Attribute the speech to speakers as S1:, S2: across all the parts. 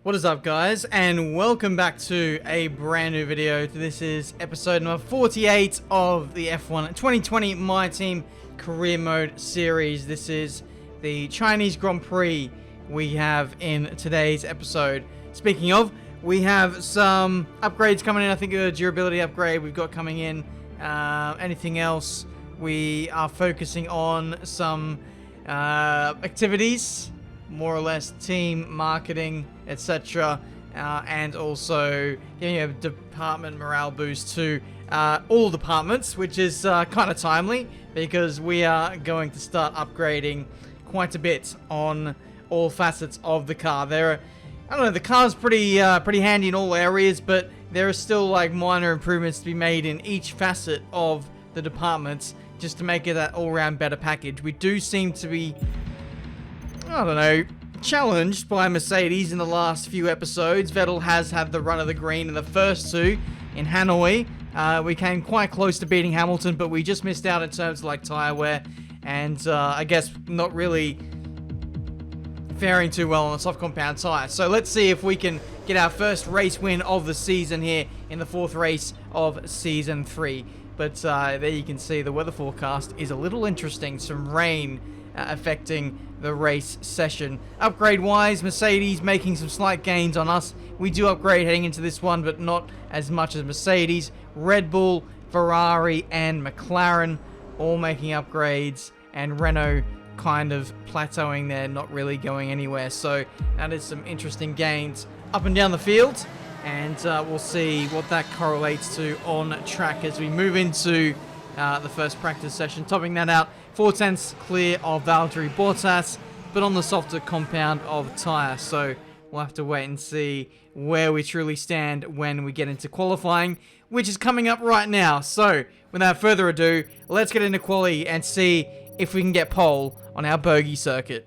S1: What is up, guys, and welcome back to a brand new video. This is episode number 48 of the F1 2020 My Team Career Mode series. This is the Chinese Grand Prix we have in today's episode. Speaking of, we have some upgrades coming in. I think a durability upgrade we've got coming in. Anything else? We are focusing on some activities, more or less team marketing, etc., and also giving a department morale boost to all departments, which is kind of timely because we are going to start upgrading quite a bit on all facets of the car. I don't know, the car's pretty handy in all areas, but there are still like minor improvements to be made in each facet of the departments just to make it that all-round better package. We do seem to be, I don't know, challenged by Mercedes in the last few episodes. Vettel has had the run of the green in the first two. In Hanoi, we came quite close to beating Hamilton, but we just missed out in terms of like tyre wear, and I guess not really faring too well on the soft compound tyre. So let's see if we can get our first race win of the season here in the fourth race of season 3. But there you can see the weather forecast is a little interesting. Some rain affecting the race session. Upgrade-wise, Mercedes making some slight gains on us. We do upgrade heading into this one, but not as much as Mercedes. Red Bull, Ferrari, and McLaren all making upgrades, and Renault kind of plateauing there, not really going anywhere. So that is some interesting gains up and down the field, and we'll see what that correlates to on track as we move into the first practice session. Topping that out, 4/10 clear of Valtteri Bottas, but on the softer compound of tyre. So we'll have to wait and see where we truly stand when we get into qualifying, which is coming up right now. So without further ado, let's get into quali and see if we can get pole on our bogey circuit.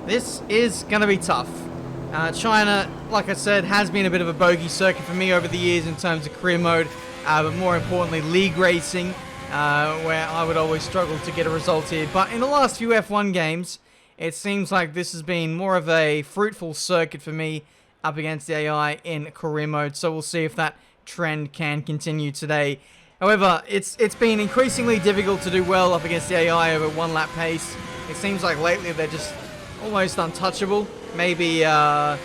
S1: This is going to be tough. China, like I said, has been a bit of a bogey circuit for me over the years in terms of career mode, but more importantly, league racing, where I would always struggle to get a result here. But in the last few F1 games, it seems like this has been more of a fruitful circuit for me up against the AI in career mode. So we'll see if that trend can continue today. However, it's been increasingly difficult to do well up against the AI over one lap pace. It seems like lately they're just almost untouchable. Maybe we're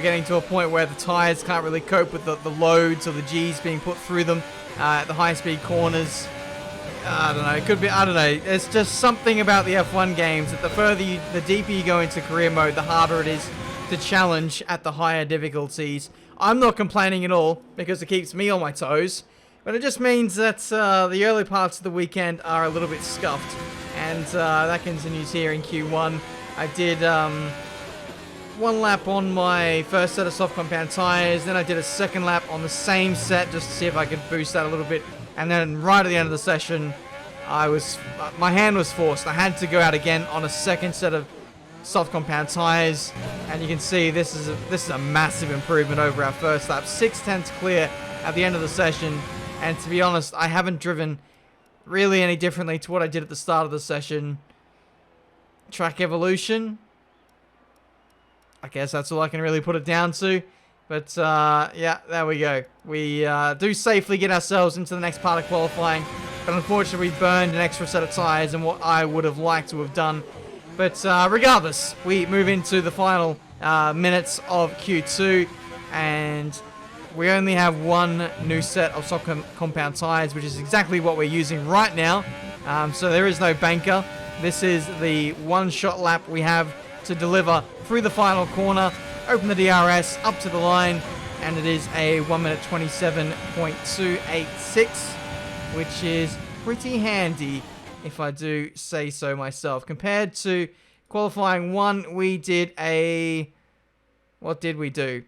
S1: getting to a point where the tyres can't really cope with the loads or the G's being put through them at the high-speed corners. I don't know. It could be. I don't know. There's just something about the F1 games that the deeper you go into career mode, the harder it is to challenge at the higher difficulties. I'm not complaining at all because it keeps me on my toes, but it just means that the early parts of the weekend are a little bit scuffed, and that continues here in Q1. I did one lap on my first set of soft compound tyres, then I did a second lap on the same set just to see if I could boost that a little bit, and then right at the end of the session, my hand was forced. I had to go out again on a second set of soft compound tyres, and you can see this is a massive improvement over our first lap. 6/10 clear at the end of the session, and to be honest, I haven't driven really any differently to what I did at the start of the session. Track evolution, I guess that's all I can really put it down to. But yeah, there we go. We do safely get ourselves into the next part of qualifying, but unfortunately we burned an extra set of tyres than what I would have liked to have done. But regardless, we move into the final minutes of Q2, and we only have one new set of soft compound tyres, which is exactly what we're using right now. So there is no banker. This is the one-shot lap we have to deliver through the final corner, open the DRS, up to the line, and it is a 1 minute 27.286, which is pretty handy, if I do say so myself. Compared to qualifying 1, we did a... what did we do?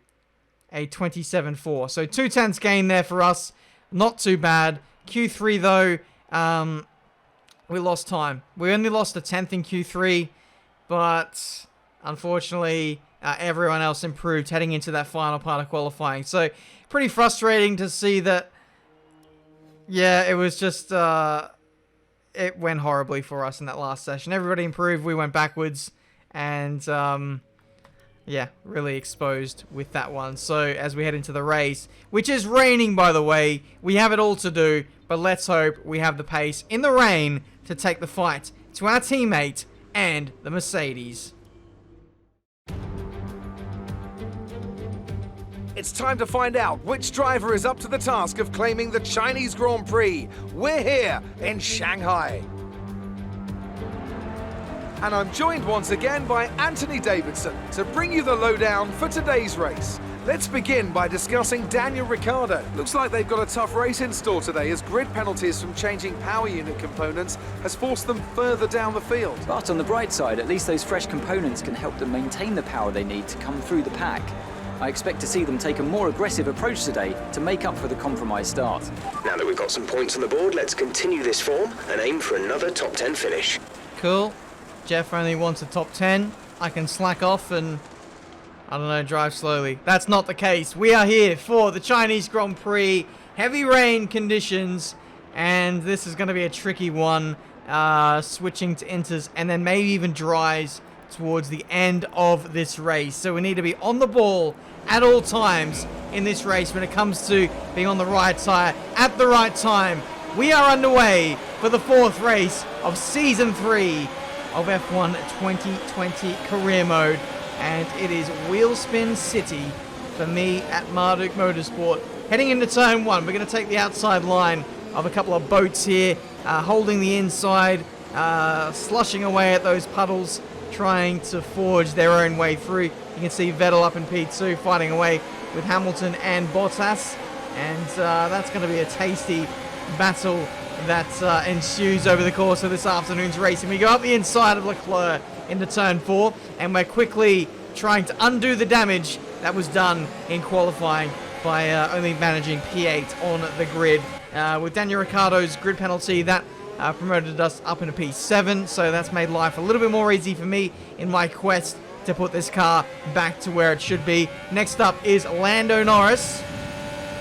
S1: A 27.4. So 2/10 gain there for us. Not too bad. Q3, though, we lost time. We only lost a 10th in Q3, but unfortunately, everyone else improved heading into that final part of qualifying. So pretty frustrating to see that. Yeah, it was just it went horribly for us in that last session. Everybody improved, we went backwards, and yeah, really exposed with that one. So as we head into the race, which is raining, by the way, we have it all to do, but let's hope we have the pace in the rain to take the fight to our teammate and the Mercedes.
S2: It's time to find out which driver is up to the task of claiming the Chinese Grand Prix. We're here in Shanghai. And I'm joined once again by Anthony Davidson to bring you the lowdown for today's race. Let's begin by discussing Daniel Ricciardo. Looks like they've got a tough race in store today, as grid penalties from changing power unit components has forced them further down the field.
S3: But on the bright side, at least those fresh components can help them maintain the power they need to come through the pack. I expect to see them take a more aggressive approach today to make up for the compromised start.
S4: Now that we've got some points on the board, let's continue this form and aim for another top 10 finish.
S1: Cool. Jeff only wants a top 10. I can slack off and, I don't know, drive slowly. That's not the case. We are here for the Chinese Grand Prix. Heavy rain conditions, and this is going to be a tricky one. Switching to inters and then maybe even dries towards the end of this race. So we need to be on the ball at all times in this race when it comes to being on the right tire at the right time. We are underway for the 4th race of Season 3 of F1 2020 Career Mode, and it is Wheelspin City for me at Marduk Motorsport. Heading into turn 1, we're going to take the outside line of a couple of boats here, holding the inside, slushing away at those puddles, trying to forge their own way through. You can see Vettel up in P2 fighting away with Hamilton and Bottas, and that's going to be a tasty battle that ensues over the course of this afternoon's racing. We go up the inside of Leclerc into turn 4, and we're quickly trying to undo the damage that was done in qualifying by only managing P8 on the grid. With Daniel Ricciardo's grid penalty, that promoted us up into P7, so that's made life a little bit more easy for me in my quest to put this car back to where it should be. Next up is Lando Norris,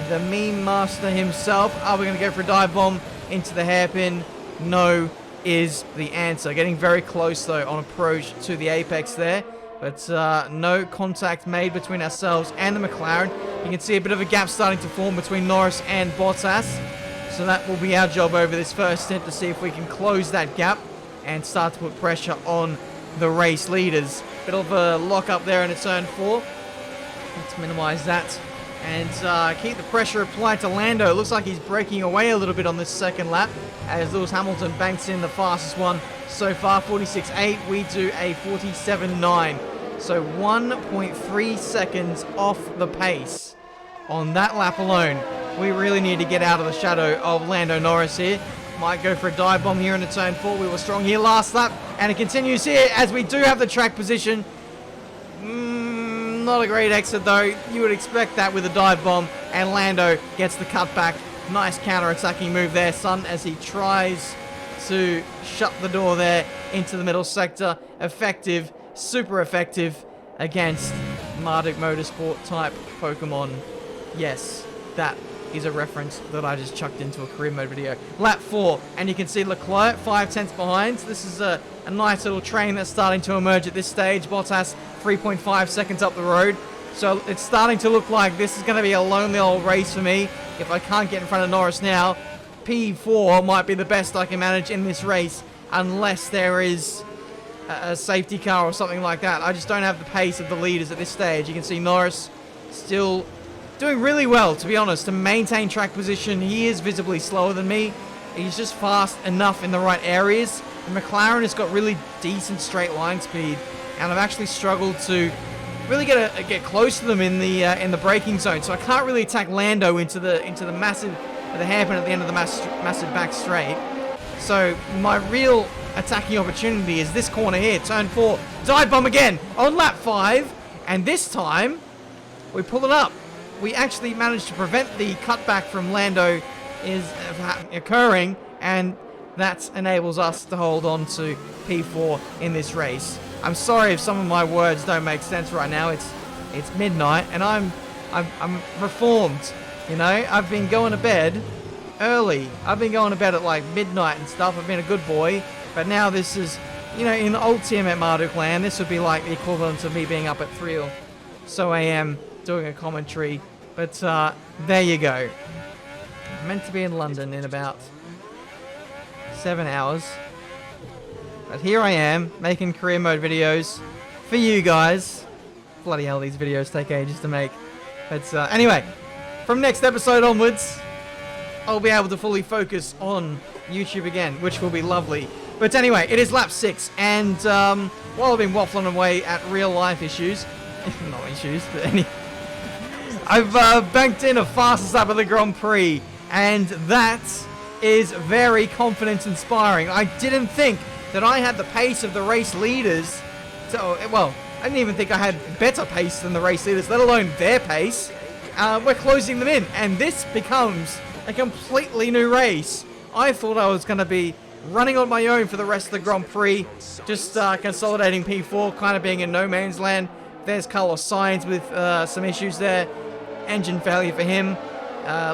S1: the meme master himself. Are we going to go for a dive bomb into the hairpin? No is the answer. Getting very close though on approach to the apex there, but no contact made between ourselves and the McLaren. You can see a bit of a gap starting to form between Norris and Bottas. So that will be our job over this first stint, to see if we can close that gap and start to put pressure on the race leaders. Bit of a lock up there in a turn 4. Let's minimize that and keep the pressure applied to Lando. It looks like he's breaking away a little bit on this second lap as Lewis Hamilton banks in the fastest one so far, 46.8. We do a 47.9. So 1.3 seconds off the pace on that lap alone. We really need to get out of the shadow of Lando Norris here. Might go for a dive bomb here into turn 4. We were strong here last lap, and it continues here as we do have the track position. Not a great exit though. You would expect that with a dive bomb, and Lando gets the cutback. Nice counter-attacking move there, son, as he tries to shut the door there into the middle sector. Effective, super effective against Marduk Motorsport type Pokemon. Yes, that is a reference that I just chucked into a career mode video. Lap 4, and you can see Leclerc 5 tenths behind. This is a nice little train that's starting to emerge at this stage. Bottas 3.5 seconds up the road. So it's starting to look like this is going to be a lonely old race for me. If I can't get in front of Norris now, P4 might be the best I can manage in this race, unless there is a safety car or something like that. I just don't have the pace of the leaders at this stage. You can see Norris still doing really well, to be honest, to maintain track position. He is visibly slower than me. He's just fast enough in the right areas. And McLaren has got really decent straight line speed, and I've actually struggled to really get close to them in the braking zone. So I can't really attack Lando into the hairpin at the end of the massive back straight. So my real attacking opportunity is this corner here, turn 4, dive bomb again on lap 5, and this time we pull it up. We actually managed to prevent the cutback from Lando occurring, and that enables us to hold on to P4 in this race. I'm sorry if some of my words don't make sense right now. It's midnight, and I'm reformed. You know, I've been going to bed early. I've been going to bed at like midnight and stuff. I've been a good boy, but now this is, you know, in old Tiametmarduk land, this would be like the equivalent of me being up at 3 or so a.m. doing a commentary. But there you go. I'm meant to be in London in about 7 hours. But here I am, making career mode videos for you guys. Bloody hell, these videos take ages to make. But anyway, from next episode onwards, I'll be able to fully focus on YouTube again, which will be lovely. But anyway, it is lap 6, and while I've been waffling away at real life issues, not issues, but I've banked in a fastest lap of the Grand Prix, and that is very confidence inspiring. I didn't think that I had the pace of the race leaders. So, well, I didn't even think I had better pace than the race leaders, let alone their pace. We're closing them in, and this becomes a completely new race. I thought I was going to be running on my own for the rest of the Grand Prix, just consolidating P4, kind of being in no man's land. There's Carlos Sainz with some issues there. Engine failure for him.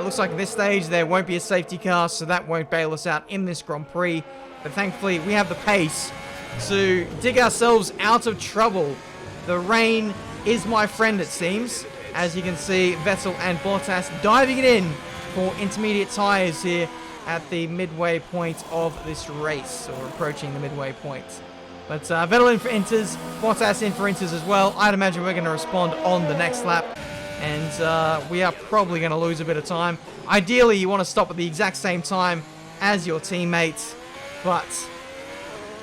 S1: Looks like at this stage there won't be a safety car, so that won't bail us out in this Grand Prix. But thankfully, we have the pace to dig ourselves out of trouble. The rain is my friend, it seems. As you can see, Vettel and Bottas diving it in for intermediate tyres here at the midway point of this race, or approaching the midway point. But Vettel in for inters, Bottas in for inters as well. I'd imagine we're going to respond on the next lap, and we are probably going to lose a bit of time. Ideally, you want to stop at the exact same time as your teammates, but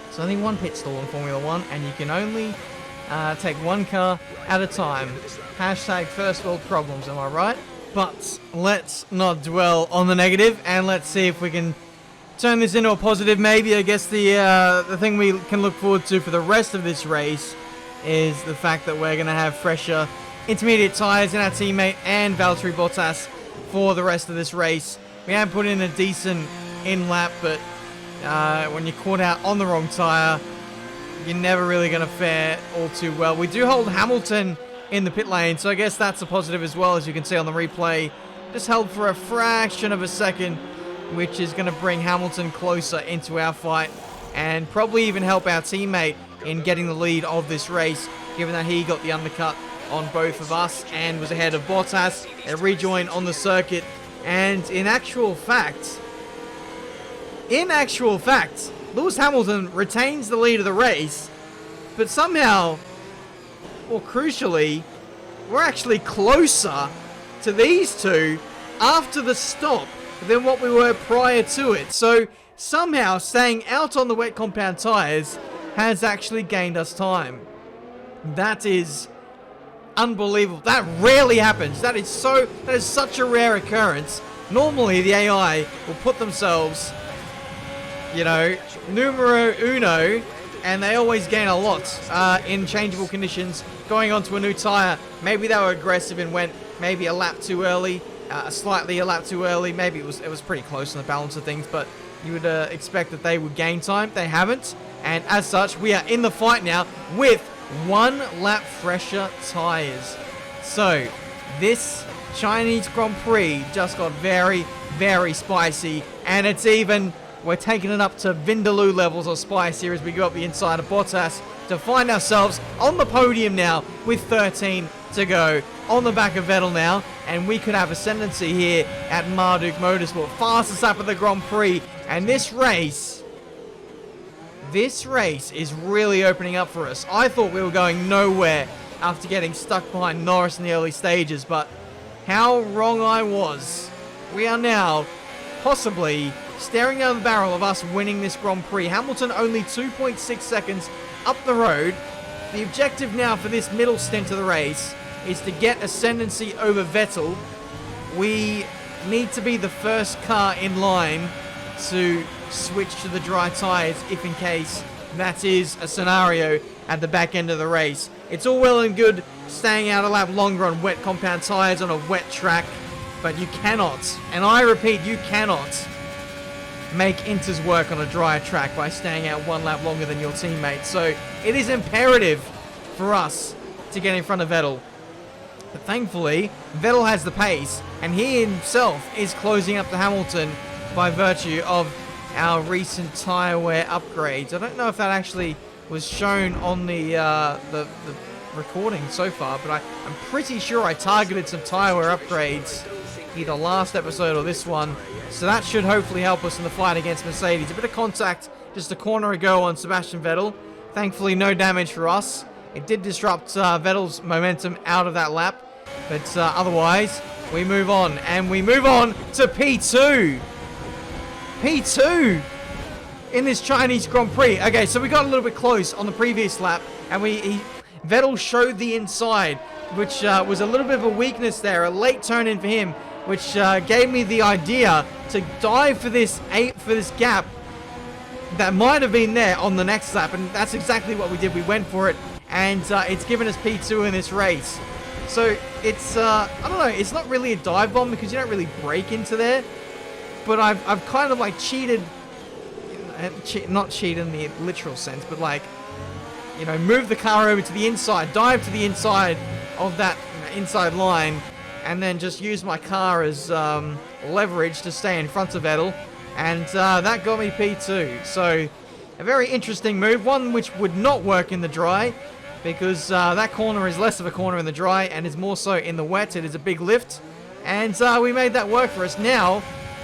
S1: there's only one pit stall in Formula 1, and you can only take one car at a time. Hashtag first world problems, am I right? But let's not dwell on the negative, and let's see if we can turn this into a positive. Maybe, I guess the thing we can look forward to for the rest of this race is the fact that we're going to have fresher intermediate tyres in our teammate and Valtteri Bottas for the rest of this race. We have put in a decent in-lap, but when you're caught out on the wrong tyre, you're never really going to fare all too well. We do hold Hamilton in the pit lane, so I guess that's a positive as well. As you can see on the replay, just held for a fraction of a second, which is going to bring Hamilton closer into our fight and probably even help our teammate in getting the lead of this race, given that he got the undercut on both of us and was ahead of Bottas. A rejoin on the circuit, and in actual fact, Lewis Hamilton retains the lead of the race, but somehow, or crucially, we're actually closer to these two after the stop than what we were prior to it. So somehow staying out on the wet compound tyres has actually gained us time. That is unbelievable. That rarely happens. That is such a rare occurrence. Normally the AI will put themselves, you know, numero uno, and they always gain a lot in changeable conditions. Going onto a new tyre, maybe they were aggressive and went maybe a lap too early, slightly a lap too early. Maybe it was pretty close on the balance of things, but you would expect that they would gain time. They haven't, and as such, we are in the fight now with 1 lap fresher tyres. So this Chinese Grand Prix just got very, very spicy, and it's even, we're taking it up to Vindaloo levels of spice here as we go up the inside of Bottas to find ourselves on the podium now with 13 to go, on the back of Vettel now, and we could have ascendancy here at Marduk Motorsport. Fastest lap of the Grand Prix, and this race is really opening up for us. I thought we were going nowhere after getting stuck behind Norris in the early stages, but how wrong I was. We are now possibly staring down the barrel of us winning this Grand Prix. Hamilton only 2.6 seconds up the road. The objective now for this middle stint of the race is to get ascendancy over Vettel. We need to be the first car in line to switch to the dry tyres, if in case that is a scenario at the back end of the race. It's all well and good staying out a lap longer on wet compound tyres on a wet track, but you cannot, and I repeat, you cannot make Inter's work on a drier track by staying out one lap longer than your teammate. So it is imperative for us to get in front of Vettel. But thankfully, Vettel has the pace, and he himself is closing up to Hamilton by virtue of our recent tyre wear upgrades. I don't know if that actually was shown on the recording so far, but I'm pretty sure I targeted some tyre wear upgrades either last episode or this one, so that should hopefully help us in the fight against Mercedes. A bit of contact just a corner ago on Sebastian Vettel. Thankfully, no damage for us. It did disrupt Vettel's momentum out of that lap, but otherwise, we move on, and we move on to P2. P2 in this Chinese Grand Prix. Okay, so we got a little bit close on the previous lap, and Vettel showed the inside, which was a little bit of a weakness there, a late turn in for him, which gave me the idea to dive for this gap that might have been there on the next lap, and that's exactly what we did. We went for it, and it's given us P2 in this race. So it's I don't know, it's not really a dive bomb because you don't really break into there, but I've kind of like cheated, not cheat in the literal sense, but like, you know, move the car over to the inside, dive to the inside of that inside line, and then just use my car as leverage to stay in front of Vettel, and that got me P2. So a very interesting move, one which would not work in the dry, because that corner is less of a corner in the dry and is more so in the wet. It is a big lift, and we made that work for us. Now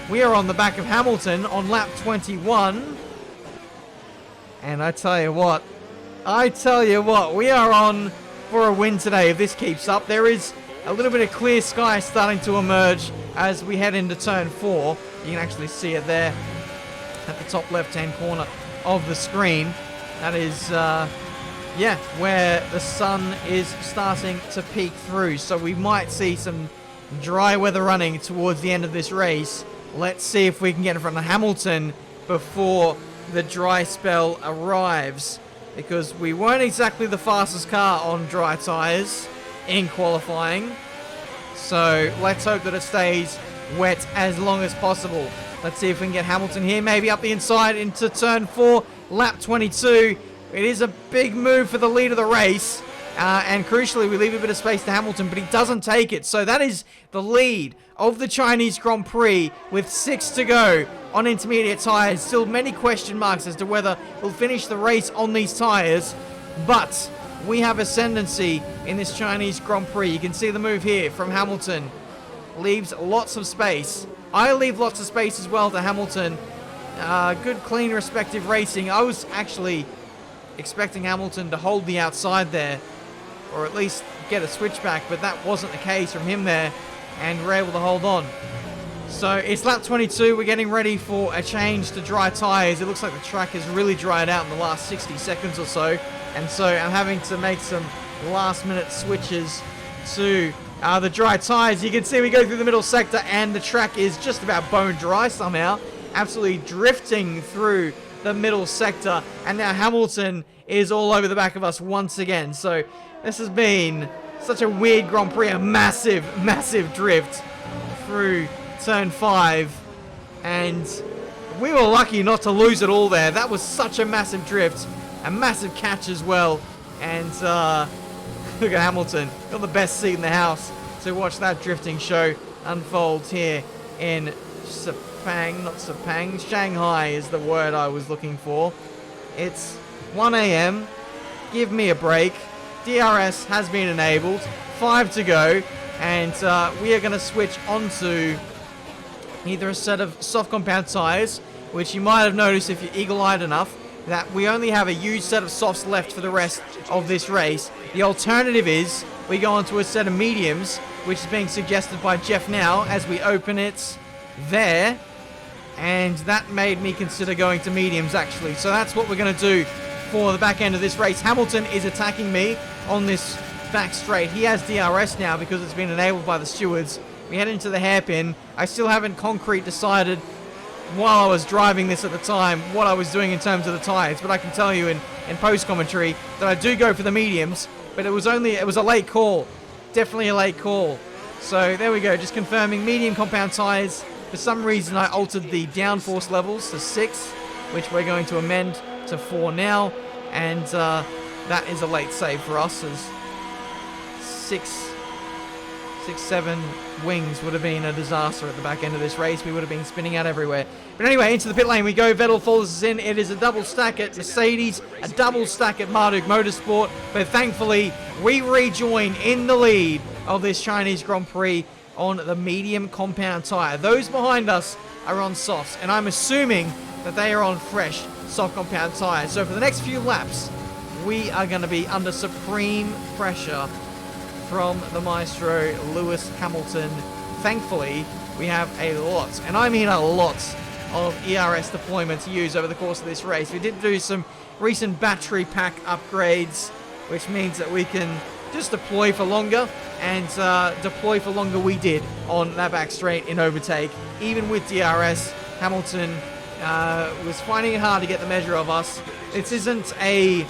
S1: we are on the back of Hamilton on lap 21, and I tell you what, we are on for a win today if this keeps up. There is a little bit of clear sky starting to emerge as we head into turn 4. You can actually see it there at the top left-hand corner of the screen. That is, where the sun is starting to peek through. So we might see some dry weather running towards the end of this race. Let's see if we can get in front of Hamilton before the dry spell arrives, because we weren't exactly the fastest car on dry tyres in qualifying. So let's hope that it stays wet as long as possible. Let's see if we can get Hamilton here, maybe up the inside into turn 4, lap 22. It is a big move for the lead of the race, and crucially we leave a bit of space to Hamilton, but he doesn't take it. So that is the lead of the Chinese Grand Prix with 6 to go on intermediate tyres. Still many question marks as to whether we'll finish the race on these tyres, but we have ascendancy in this Chinese Grand Prix. You can see the move here from Hamilton. Leaves lots of space. I leave lots of space as well to Hamilton. Good, clean, respective racing. I was actually expecting Hamilton to hold the outside there, or at least get a switchback, but that wasn't the case from him there, and we're able to hold on. So it's lap 22. We're getting ready for a change to dry tyres. It looks like the track has really dried out in the last 60 seconds or so, and so I'm having to make some last-minute switches to the dry tyres. You can see we go through the middle sector, and the track is just about bone dry somehow, absolutely drifting through the middle sector, and now Hamilton is all over the back of us once again. So this has been such a weird Grand Prix, a massive drift through turn 5, and we were lucky not to lose it all there. That was such a massive drift, a massive catch as well, and look at Hamilton, got the best seat in the house to watch that drifting show unfold here in Shanghai is the word I was looking for. It's 1 a.m. Give me a break. DRS has been enabled. 5 to go. And we are going to switch onto either a set of soft compound tyres, which you might have noticed if you're eagle-eyed enough, that we only have a huge set of softs left for the rest of this race. The alternative is we go onto a set of mediums, which is being suggested by Jeff now as we open it there. And that made me consider going to mediums, actually. So that's what we're going to do for the back end of this race. Hamilton is attacking me on this back straight. He has DRS now because it's been enabled by the stewards. We head into the hairpin. I still haven't concrete decided while I was driving this at the time what I was doing in terms of the tyres, but I can tell you in post-commentary that I do go for the mediums, but it was a late call. Definitely a late call. So there we go, just confirming medium compound tyres For some reason, I altered the downforce levels to 6, which we're going to amend to 4 now. And that is a late save for us, as 7 wings would have been a disaster at the back end of this race. We would have been spinning out everywhere. But anyway, into the pit lane we go. Vettel follows us in. It is a double stack at Mercedes, a double stack at Marduk Motorsport. But thankfully, we rejoin in the lead of this Chinese Grand Prix on the medium compound tyre. Those behind us are on softs, and I'm assuming that they are on fresh soft compound tyres. So for the next few laps, we are going to be under supreme pressure from the maestro Lewis Hamilton. Thankfully, we have a lot, and I mean a lot, of ERS deployment to use over the course of this race. We did do some recent battery pack upgrades, which means that we can just deploy for longer, and deploy for longer we did on that back straight in overtake. Even with DRS, Hamilton was finding it hard to get the measure of us. This isn't a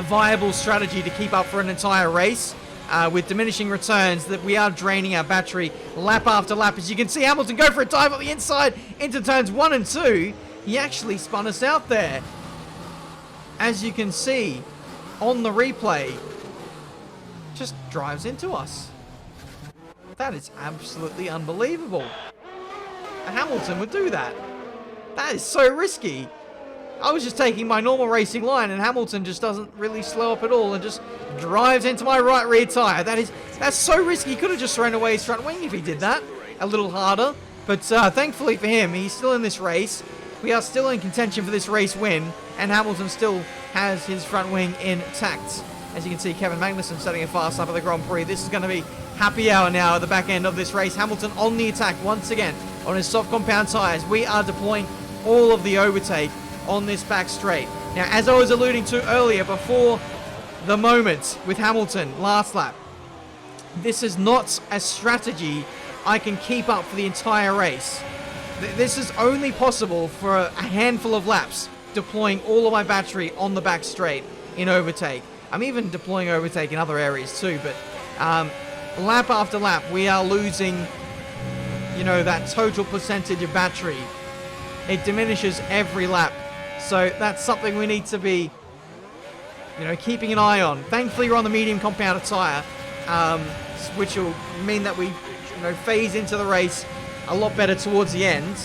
S1: viable strategy to keep up for an entire race. With diminishing returns, that we are draining our battery lap after lap. As you can see, Hamilton go for a dive on the inside into turns 1 and 2. He actually spun us out there. As you can see on the replay, just drives into us. That is absolutely unbelievable. Hamilton would do that. That is so risky. I was just taking my normal racing line, and Hamilton just doesn't really slow up at all and just drives into my right rear tyre. That's so risky. He could have just thrown away his front wing if he did that a little harder. But thankfully for him, he's still in this race. We are still in contention for this race win, and Hamilton still has his front wing intact. As you can see, Kevin Magnussen setting a fast lap of the Grand Prix. This is going to be happy hour now at the back end of this race. Hamilton on the attack once again on his soft compound tyres. We are deploying all of the overtake on this back straight. Now, as I was alluding to earlier, before the moment with Hamilton last lap, this is not a strategy I can keep up for the entire race. This is only possible for a handful of laps, deploying all of my battery on the back straight in overtake. I'm even deploying overtake in other areas too, but lap after lap, we are losing, that total percentage of battery. It diminishes every lap. So that's something we need to be, keeping an eye on. Thankfully, we're on the medium compound tyre, which will mean that we, phase into the race a lot better towards the end.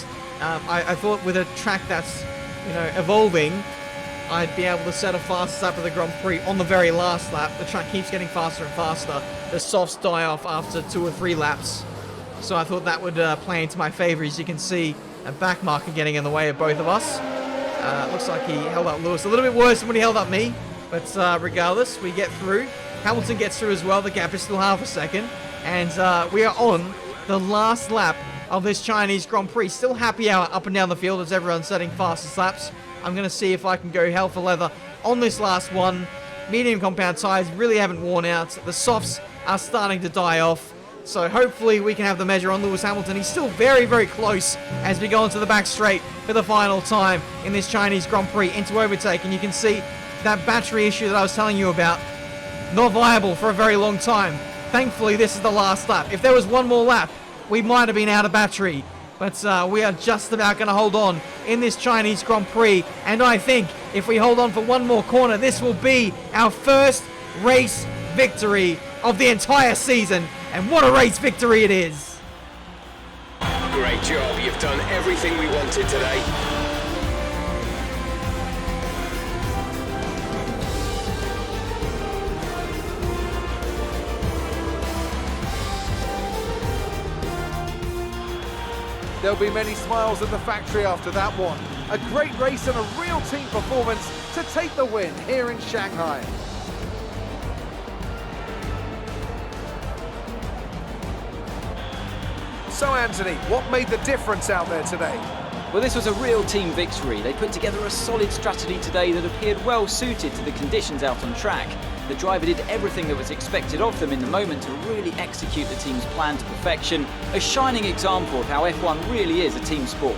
S1: I thought with a track that's, evolving, I'd be able to set a fast lap of the Grand Prix on the very last lap. The track keeps getting faster and faster. The softs die off after 2 or 3 laps. So I thought that would play into my favour. As you can see, a back marker getting in the way of both of us. Looks like he held up Lewis a little bit worse than when he held up me. But regardless, we get through. Hamilton gets through as well. The gap is still half a second. And we are on the last lap of this Chinese Grand Prix. Still happy hour up and down the field as everyone's setting fastest laps. I'm going to see if I can go hell for leather on this last one. Medium compound tyres really haven't worn out. The softs are starting to die off. So hopefully we can have the measure on Lewis Hamilton. He's still very, very close as we go into the back straight for the final time in this Chinese Grand Prix into overtake. And you can see that battery issue that I was telling you about, not viable for a very long time. Thankfully, this is the last lap. If there was one more lap, we might have been out of battery. But we are just about going to hold on in this Chinese Grand Prix. And I think if we hold on for one more corner, this will be our first race victory of the entire season. And what a race victory it is.
S4: Great job. You've done everything we wanted today.
S2: There'll be many smiles at the factory after that one. A great race and a real team performance to take the win here in Shanghai. So Anthony, what made the difference out there today?
S3: Well, this was a real team victory. They put together a solid strategy today that appeared well suited to the conditions out on track. The driver did everything that was expected of them in the moment to really execute the team's plan to perfection. A shining example of how F1 really is a team sport.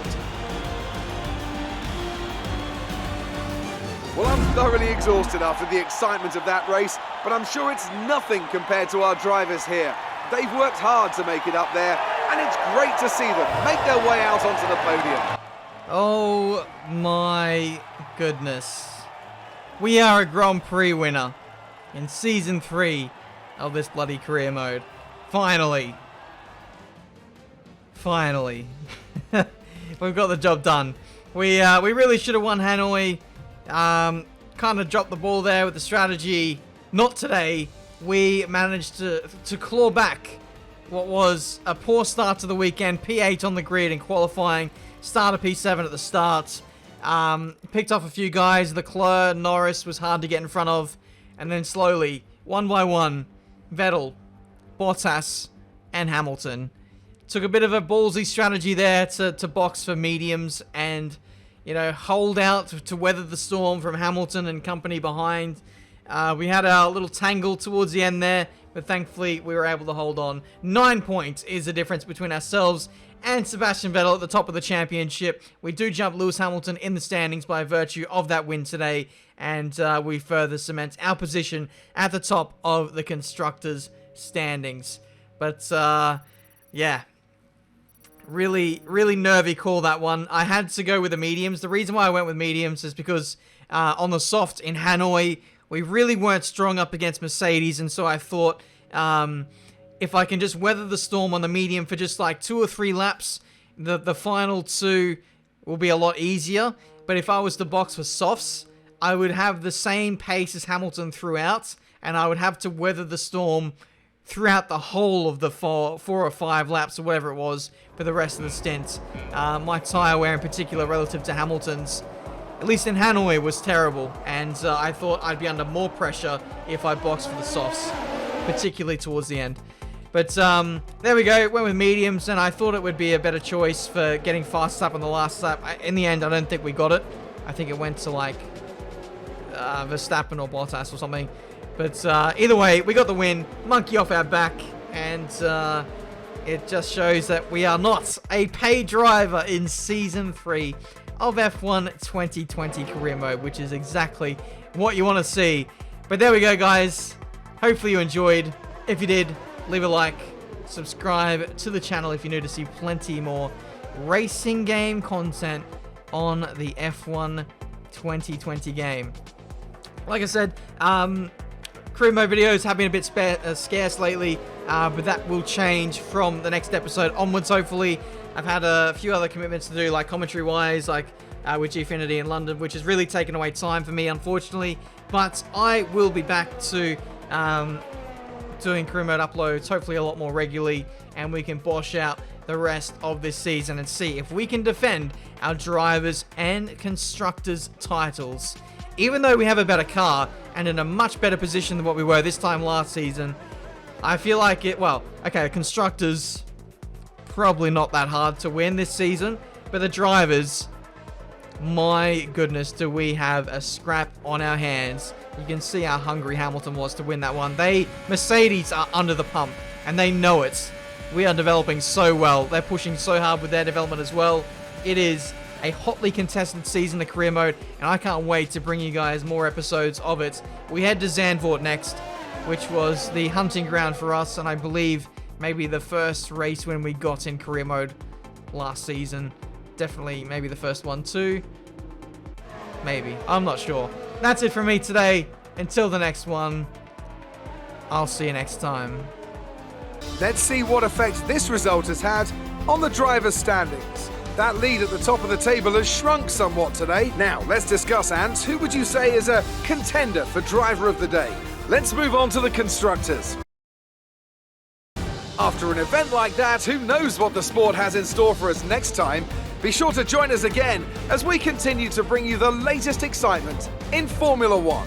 S2: Well, I'm thoroughly exhausted after the excitement of that race, but I'm sure it's nothing compared to our drivers here. They've worked hard to make it up there, and it's great to see them make their way out onto the podium.
S1: Oh my goodness. We are a Grand Prix winner in Season 3 of this bloody career mode. Finally. Finally. We've got the job done. We really should have won Hanoi. Kind of dropped the ball there with the strategy. Not today. We managed to claw back what was a poor start to the weekend. P8 on the grid in qualifying. Started P7 at the start. Picked off a few guys. Leclerc, Norris was hard to get in front of. And then slowly, one by one, Vettel, Bottas, and Hamilton. Took a bit of a ballsy strategy there to box for mediums and, you know, hold out to weather the storm from Hamilton and company behind. We had our little tangle towards the end there, but thankfully we were able to hold on. 9 points is the difference between ourselves and Sebastian Vettel at the top of the championship. We do jump Lewis Hamilton in the standings by virtue of that win today, and we further cement our position at the top of the Constructors' standings. But, yeah. Really, really nervy call, that one. I had to go with the mediums. The reason why I went with mediums is because on the soft in Hanoi, we really weren't strong up against Mercedes, and so I thought if I can just weather the storm on the medium for just like 2 or 3 laps, the final 2 will be a lot easier. But if I was to box for softs, I would have the same pace as Hamilton throughout, and I would have to weather the storm throughout the whole of the 4 or 5 laps or whatever it was for the rest of the stint. My tyre wear in particular relative to Hamilton's, at least in Hanoi, was terrible, and I thought I'd be under more pressure if I boxed for the softs, particularly towards the end. But there we go, went with mediums, and I thought it would be a better choice for getting fast up on the last lap. In the end, I don't think we got it. I think it went to like Verstappen or Bottas or something. But either way, we got the win, monkey off our back, and it just shows that we are not a paid driver in Season 3 of F1 2020 Career Mode, which is exactly what you want to see. But there we go, guys. Hopefully you enjoyed. If you did, leave a like, subscribe to the channel if you're new to see plenty more racing game content on the F1 2020 game. Like I said, career mode videos have been a bit scarce lately, but that will change from the next episode onwards, hopefully. I've had a few other commitments to do, like commentary-wise, like with Gfinity in London, which has really taken away time for me, unfortunately. But I will be back to doing career mode uploads, hopefully a lot more regularly, and we can bosh out the rest of this season and see if we can defend our drivers and constructors titles. Even though we have a better car and in a much better position than what we were this time last season, I feel like it, well, okay, constructors, probably not that hard to win this season, but the drivers, my goodness, do we have a scrap on our hands. You can see how hungry Hamilton was to win that one. Mercedes are under the pump, and they know it. We are developing so well. They're pushing so hard with their development as well. It is a hotly contested season of career mode, and I can't wait to bring you guys more episodes of it. We head to Zandvoort next, which was the hunting ground for us, and I believe maybe the first race win we got in career mode last season. Definitely maybe the first one too. Maybe. I'm not sure. That's it from me today. Until the next one, I'll see you next time.
S2: Let's see what effect this result has had on the drivers' standings. That lead at the top of the table has shrunk somewhat today. Now, let's discuss, Ants. Who would you say is a contender for driver of the day? Let's move on to the constructors. After an event like that, who knows what the sport has in store for us next time? Be sure to join us again as we continue to bring you the latest excitement in Formula One.